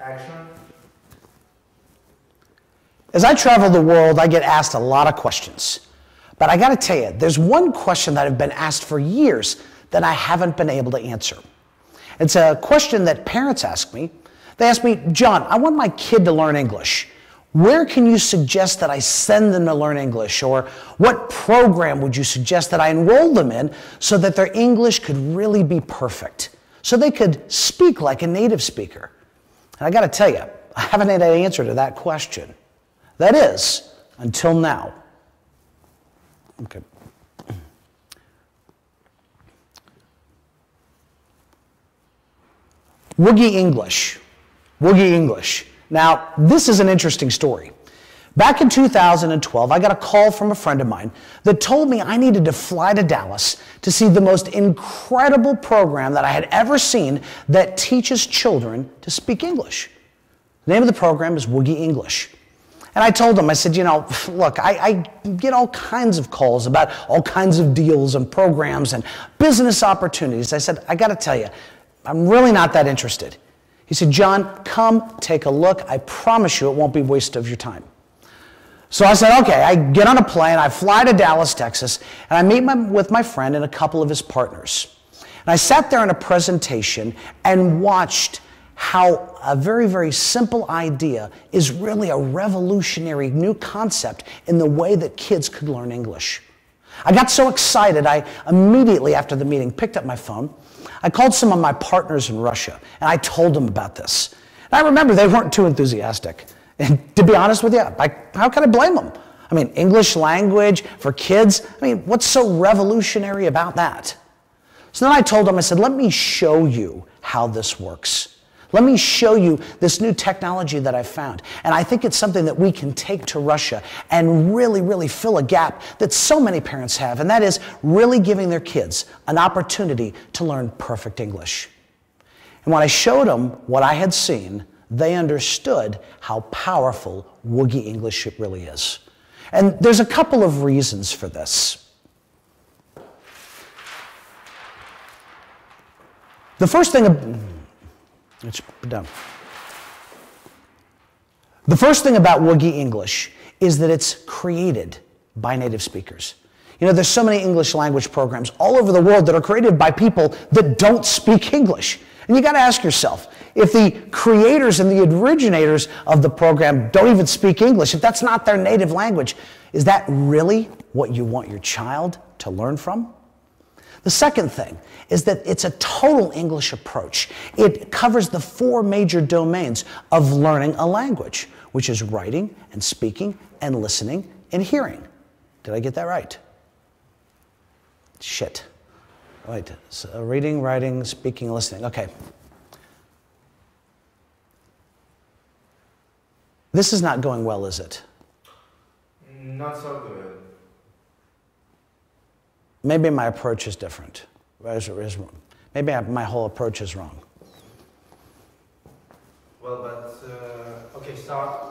Action. As I travel the world, I get asked a lot of questions. But I got to tell you, there's one question that I've been asked for years that I haven't been able to answer. It's a question that parents ask me. They ask me, John, I want my kid to learn English. Where can you suggest that I send them to learn English? Or what program would you suggest that I enroll them in so that their English could really be perfect? So they could speak like a native speaker. And I got to tell you, I haven't had an answer to that question. That is, until now. Okay. Woogie English. Woogie English. Now, this is an interesting story. Back in 2012, I got a call from a friend of mine that told me I needed to fly to Dallas to see the most incredible program that I had ever seen that teaches children to speak English. The name of the program is Woogie English. And I told him, I said, you know, look, I get all kinds of calls about all kinds of deals and programs and business opportunities. I said, I got to tell you, I'm really not that interested. He said, John, come take a look. I promise you it won't be a waste of your time. So I said, okay. I get on a plane, I fly to Dallas, Texas, and I meet with my friend and a couple of his partners. And I sat there in a presentation and watched how a very, very simple idea is really a revolutionary new concept in the way that kids could learn English. I got so excited, I immediately after the meeting picked up my phone. I called some of my partners in Russia, and I told them about this. And I remember they weren't too enthusiastic. And to be honest with you, how can I blame them? I mean, English language for kids, I mean, what's so revolutionary about that? So then I told them, I said, let me show you how this works. Let me show you this new technology that I found. And I think it's something that we can take to Russia and really, really fill a gap that so many parents have, and that is really giving their kids an opportunity to learn perfect English. And when I showed them what I had seen, they understood how powerful Woogie English really is. And there's a couple of reasons for this. The first thing about Woogie English is that it's created by native speakers. You know, there's so many English language programs all over the world that are created by people that don't speak English. And you got to ask yourself, if the creators and the originators of the program don't even speak English, if that's not their native language, is that really what you want your child to learn from? The second thing is that it's a total English approach. It covers the 4 major domains of learning a language, which is writing and speaking and listening and hearing. Did I get that right? Shit. Wait, so reading, writing, speaking, listening. Okay. This is not going well, is it? Not so good. Maybe my approach is different. Maybe my whole approach is wrong. Well, but, okay, start.